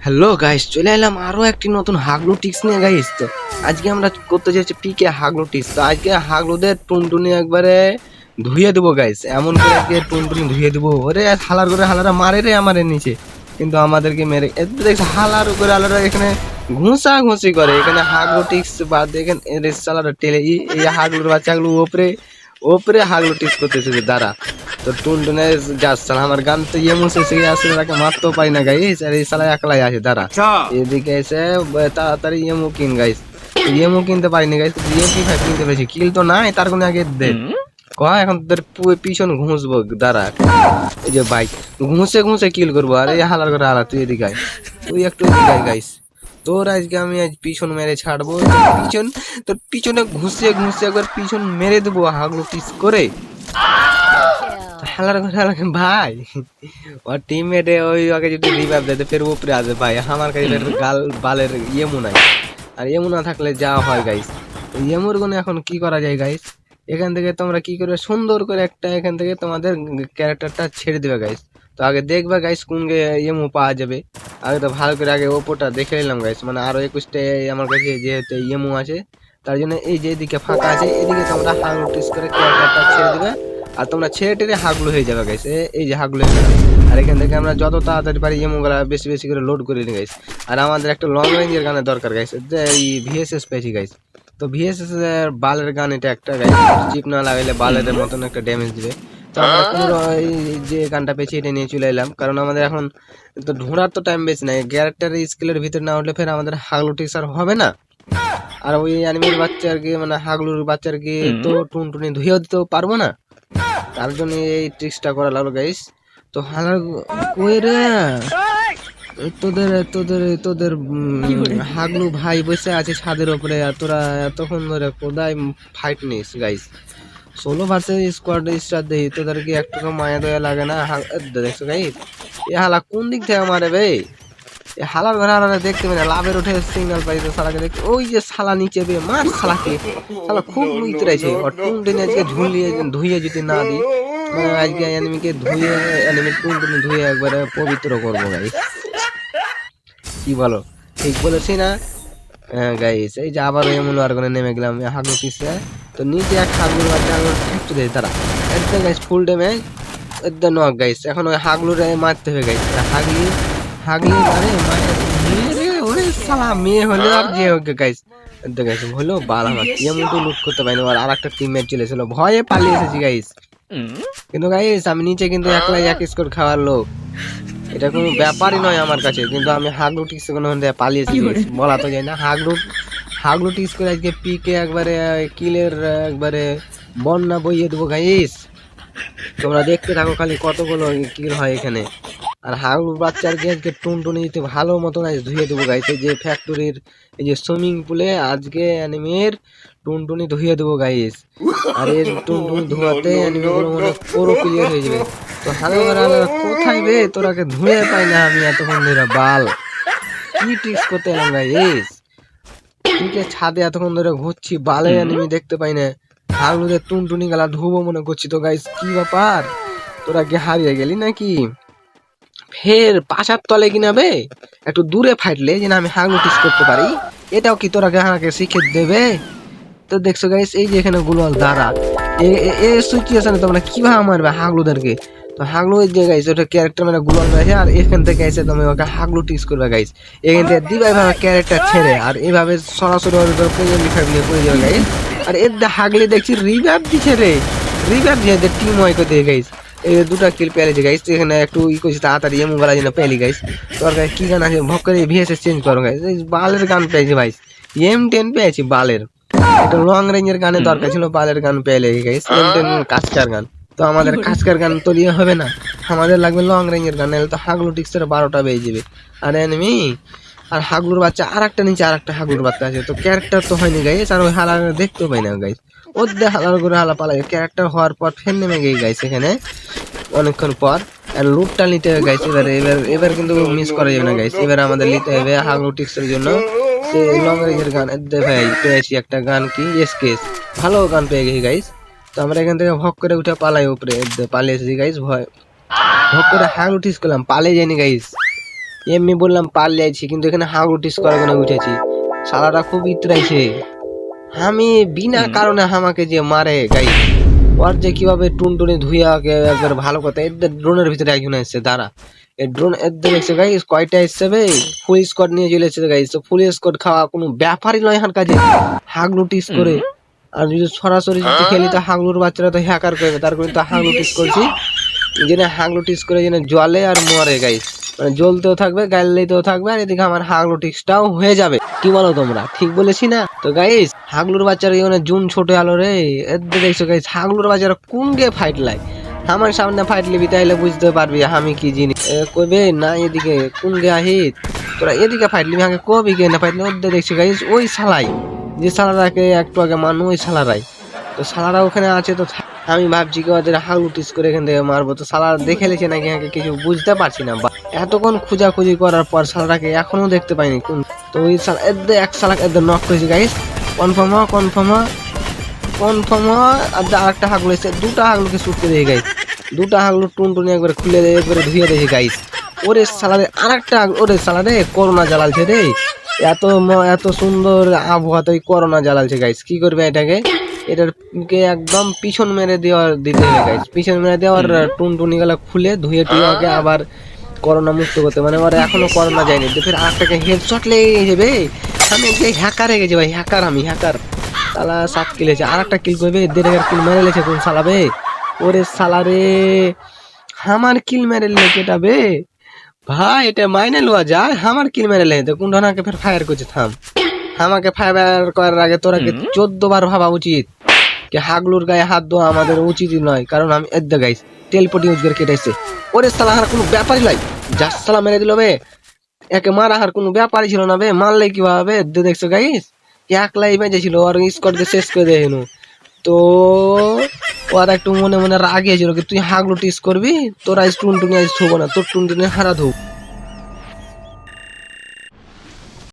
Hello guys, চলে এলাম আরো একটি নতুন হাগলু টিক্স নিয়ে গাইস। তো আজকে আমরা করতে যাচ্ছি পিকে হাগলু টিক্স। তো আজকে হাগলুদের টুনটুনি একবারে ধুয়ে দেবো গাইস, এমন করে আজকে টুনটুনি ধুয়ে দেবো। ওরে হালার করে হালারা মারে রে আমাদের নিচে, কিন্তু আমাদেরকে মেরে দেখছি হালার করে হালারা এখানে ঘুষা ঘুষি করে। এখানে হাগলু টিক্স বাদ এখানে চালাটা টেলে এই হাগলুর বাচ্চাগুলো ওপরে ওপরে হাগলু টিক্স করতেছে দাঁড়া। তো টুনটুনে যাচ্ছে আমার গান তো ইয়ে মুছে সে আসলে তাকে মারতেও পারি না গাইস, আর এই শালা একলাই আছে দাঁড়া। এদিকে এসে তাড়াতাড়ি ইয়েমু কিন গাইস, ইয়েমু কিনতে পারিনি গাইস, ইয়েমপি 5 কিনতে পেরেছি। কিল তো নাই তার কোনো আগে দে কয়, এখন তোদের পিছন ঘুষবো দাঁড়া। এই যে বাইক ঘুষে ঘুষে কিল করবো, আর এই হালার করে হালা তুই এদিকে আয়, তুই একটু এদিকে আয় গাইস। তোর আজকে আমি আজ পিছন মেরে ছাড়বো, পিছন তোর পিছনে ঘুষে ঘুষে একবার পিছন মেরে দেবো হাগলু পিস করে। হালার করে হালার ভাই ওর টিমমেটে ওই ওকে যদি রিভাইভ দেয় ফের উপরে আসবে ভাই। আমার কাছে গাল বালের ইয়েমু নাই, আর ইয়েমু না থাকলে যা হয় গাইস। ইয়েমুর গুণে এখন কি করা যায় গাইস, এখান থেকে তোমরা কি করবে সুন্দর করে একটা এখান থেকে তোমাদের ক্যারেক্টারটা ছেড়ে দেবে গাইস। তো আগে দেখবে গাইস কোন ইয়েমু পাওয়া যাবে। আগে তো ভালো করে আগে ওপোটা দেখে নিলাম গাইস, মানে আরো 21টা আমার কাছে যেহেতু ইয়েমু আছে, তার জন্য এই যে এদিকে ফাঁকা আছে এদিকে তোমরা হাং টিস করে ক্যারেক্টারটা ছেড়ে দিবে, আর তোমরা ছেড়ে টেরে হাগলু হয়ে যাবে গাইস। এই যে হাগলু হয়ে গেলাম, আর এখান থেকে আমরা যত তাড়াতাড়ি পারি ইয়েমুগুলা বেশি বেশি করে লোড করে নিই গাইস। আর আমাদের একটা লং রেঞ্জের গানের দরকার গাইস, এই ভিএসএস পেয়েছি গাইস। তো ভিএসএস এর বালের গান এটা একটা গাইস, চিপ না লাগাইলে বালের মতন একটা ড্যামেজ দিবে। তো আমরা পুরো এই যে গানটা পেয়েছি এটা নিয়ে চলে এলাম, কারণ আমাদের এখন তো ঢোঁড়ার তো টাইম বেশি নাই। ক্যারেক্টার স্কিলের ভিতরে না উঠলে ফের আমাদের হাগলু টিক্স আর হবে না। আর ওই অ্যানিমের বাচ্চার কি মানে হাগলুর বাচ্চার কি তো টুনটুনি ধুয়েও দিতেও পারবো না, তার জন্য এই ট্রিক্সটা করা লাগলো গাইস। তো হালার কই রে তোদের তোদের তোদের হাগলু ভাই বসে আছে ছাদের উপরে, আর তোরা এতক্ষণ ধরে কোদায় ফাইট নিস গাইস। 16 ভার্সেস স্কোয়াড স্টার দেই, তোদেরকে একটু মায়া দয়া লাগে না? দেখছো গাইস এ হালা কোন দিক থেকে মারে বে, এ হালার ঘরে হালারে দেখতে পাই না, লাভের উঠে সিগন্যাল পাই তো শালাকে দেখতে। ওই যে শালা নিচে বে মার শালাকে, শালা খুব উইতরাইছে। আর টুনটুনি আজকে ঝুলিয়ে ধুইয়ে যদি না দিই, মানে আজকে এনিমিকে ধুয়ে এনিমির টুনটুনি ধুয়ে একবারে পবিত্র করবো গাইস। কি বলো, ঠিক বলেছি না? হ্যাঁ গাইস, এই যে আবার এমন আর করে নেমে গেলাম হাগলু পিছে। তো নিচে এক হাগলুর বাচ্চা একটু দেয় তারা একদম গাইস ফুল ড্যামেজ একদম নক গাইস। এখন ওই হাগলুরে মারতে হবে গাইস, হাগলি হাগলি মারে মেরে ওরে শালা মেয়ে হলো আর যে হোক গাইস। একদম গাইস হলো বাল আমার এমন তো লুট করতে পারিনি, আর আরেকটা টিমমেট চলে এসেছিল, ভয়ে পালিয়ে এসেছি গাইস। কিন্তু গাইস আমি নিচে কিন্তু একলাই এক স্কোর খাওয়ার লোক, এটা কোনো ব্যাপারই নয় আমার কাছে। কিন্তু আমি হাগলু টিক্স কোনো পালিয়েছি বলা তো যায় না। হাগলু টিক্স করে আজকে পিকে একবারে কিলের একবারে বন্যা বইয়ে দেবো গাইস। তোমরা দেখতে থাকো খালি কতগুলো কিল হয় এখানে। আর হাগলুর বাচ্চার আজকে টুনটুনি দিতে ভালো মতন আজ ধুয়ে দেবো গাইস। এই যে ফ্যাক্টরির এই যে সুইমিং পুলে আজকে অ্যানিমের টুনটুনি ধুয়ে দেবো গাইস। আর এর টুনটুনি ধোয়াতে অ্যানিমেগুলো মনে পুরো ক্লিয়ার হয়ে যাবে। তো হালার কোথায় বে তোরাকে ধুয়ে পাই না আমি এতক্ষণ ধরে বাল কি ট্রিক্স করতে এলাম গাইস। ঠিকই ছাদে এতক্ষণ ধরে ঘুরছি, বালে অ্যানিমি দেখতে পাই না, হাগলুদের টুনটুনি গালা ধুবো মনে করছি। তো গাইস কি ব্যাপার, তোরা কি হারিয়ে গেলি নাকি? ফের পাশার তলে কিনা বে একটু দূরে ফাইটলে যে আমি হাগলু টিক্স করতে পারি, এটাও কি তোরা আমাকে শিখে দেবে? তো দেখছো গাইস এই যে এখানে গুলাল দাঁড়া এই সিচুয়েশনে তোমরা কিভাবে মারবে হাগলুদেরকে। তো হাগলু যে গাইস ওটা ক্যারেক্টার মানে গুলাল রয়েছে, আর এখান থেকে এসে তুমি ওকে হাগলু টিক্স করবে গাইস। এখান থেকে দিবা এভাবে ক্যারেক্টার ছেড়ে, আর এইভাবে সরাসরি ওর উপর প্রেজেন্ট নিয়ে পড়ে যাবে গাইস। আর এর হাগলি দেখছি রিভাইভ দিছে রে, রিভাইভ দিয়ে টিম ওয়াই করে দিয়ে গাইস। এই দুটা কিল পেয়েছে গাইস, এখানে একটু ই করছি তাড়াতাড়ি এমন গলা যেন পেলি গাইস। তোর গায়ে কি গান আছে ভক করে ভিএসএস চেঞ্জ করো গাইস। বালের গান পেয়েছি ভাই, M10 পেয়েছি বালের, একটা লং রেঞ্জের গানের দরকার ছিল, বালের গান পেয়ে লেগে গাইস। M10 কাজকার গান, তো আমাদের কাজকার গান তো দিয়ে হবে না, আমাদের লাগবে লং রেঞ্জের গান, নাহলে তো হাগলু টিক্সের 12টা বেজে যাবে। আর এনিমি আর হাগলুর বাচ্চা আর একটা নিচে আর একটা হাগলুর বাচ্চা আছে, তো ক্যারেক্টার তো হয়নি গাইস, আর ওই হালা দেখতেও পাই না গাইস। ওদের হালার করে হালা পালাই ক্যারেক্টার হওয়ার পর ফের নেমে গিয়ে গাইস এখানে অনেকক্ষণ পর। আর লুটটা নিতে হবে গাইস, এবার কিন্তু মিস করা যাবে না গাইস। এবার আমাদের নিতে হবে হাগলু টিক্সের জন্য সেই লং রেঞ্জের গান। ভাই পেয়েছি একটা গান কি এসকেস, ভালো গান পেয়ে গেছি গাইস। তো আমরা এখান থেকে ভক করে উঠে পালাই উপরে পালিয়ে এসেছি গাইস, ভয় ভক করে হাগলু টিক্স করলাম, পালিয়ে যায়নি গাইস। এমনি বললাম পারলে আছি, কিন্তু এখানে হাগুটিস করে কোনো উঠেছি। শালাটা খুব ইতরাইছে। আমি বিনা কারণে আমাকে যে মারে গাই, ওর যে কিভাবে টুনটুনি ধুইয়া একবার ভালো কথা। এদের ড্রোনের ভিতরে একজন এসছে, দাঁড়া এই ড্রোন এদের এসছে গাইস, কয়টা এসছে বে, ফুল স্কোয়াড নিয়ে চলে এসছে গাইস। তো ফুল স্কোয়াড খাওয়া কোনো ব্যাপারই নয় এখান কাজে, হাগলু টিস করে। আর যদি সরাসরি যদি খেলি তো হাগলুর বাচ্চারা তো হ্যাকার করবে, তার কারণে তো হাগলু টিস করছি, যেন হাগলু টিস করে যেন জলে আর মরে গাইস, মানে জ্বলতেও থাকবে গাইলেতেও থাকবে, আর এদিকে আমার হাগলু টিক্সটাও হয়ে যাবে। কি বলো তোমরা, ঠিক বলেছি না? তো গাইস হাগলুর বাচ্চারা মানে জুন ছোট আলো রে, এদের দেখছো গাইস হাগলুর বাচ্চারা কোন গে ফাইট লাই, আমার সামনে ফাইট লিবি তাইলে বুঝতে পারবি আমি কি জিনিস। কইবে না এদিকে কোন গে আহিত, তোরা এদিকে ফাইট লিবি আগে কবি গে না ফাইট লিবি। ওদের দেখছি গাইস ওই শালাই, যে শালারাকে একটু আগে মানো ওই শালারাই, তো শালারা ওখানে আছে। তো আমি ভাবছি কি ওদের হাগলু টিস করে এখান থেকে মারবো, তো শালারা দেখে লেছে নাকি আমাকে কিছু বুঝতে পারছি না। এতক্ষণ খোঁজাখুঁজি করার পর শালাটাকে এখনো দেখতে পাইনি কোন। তো ওই শালা এদের এক শালাকে এদের নক করেছি গাইস, কনফার্ম আর আরেকটা হাগলু এসে দুটা হাগলুকে শুটকে দিয়ে গাইস, দুটা হাগলু টুনটুনি একবারে খুলে দিয়ে একবারে ধুয়ে দিয়েছে গাইস। ওরে শালারে আরেকটা ওরে শালারে করোনা জ্বালালছে রে, এত সুন্দর আবহাওয়া করোনা জ্বালালছে গাইস। কি করবে এটাকে, এটাকে একদম পিছন মেরে দিতে হবে গাইস, পিছন মেরে দেওয়ার টুনটুনি গুলা খুলে ধুয়ে টুয়ে আবার করোনা মুক্ত করতে, মানে ওরা এখনো করোনা যায়নি। তো ফের আরেকটাকে হেডশট লেগে যাবে। আমি হ্যাকার হয়ে গেছি ভাই, হ্যাকার আমি হ্যাকার। শালা 7 কিল হয়েছে, আরেকটা কিল করবে, 1.5 কিল মেরে লেছে কোন শালা বে। ওরে শালা রে, আমার কিল মেরে লেছে এটা বে ভাই, এটা মাইনে লওয়া যায়। আমার কিল মেরে লেছে কোন ধরনাকে ফের ফায়ার করছে। থাম, আমাকে ফায়ার করার আগে তোরাকে 14 বার ভাবা উচিত যে হাগলুর গায়ে হাত দেওয়া আমাদের উচিতই নয়, কারণ আমি এদ্দে গাইস টেলপোর্ট ইউজ করে কেটেছে। ওরে শালা আর কোনো ব্যাপারই লাই, জাস শালা মেরে দিল বে, একে মারা আর কোনো ব্যাপারই ছিল না বে, মারলে কি ভাবে দেখছো গাইস, একলাই বেঁচেছিল আর স্কোয়াডকে শেষ করে দেয়। তো ওর একটু মনে মনে রাগিয়েছিল কি তুই হাগলু টিস করবি, তোরা টুনটুনি আজ থুবো না, তোর টুনটুনি হারা ধুব।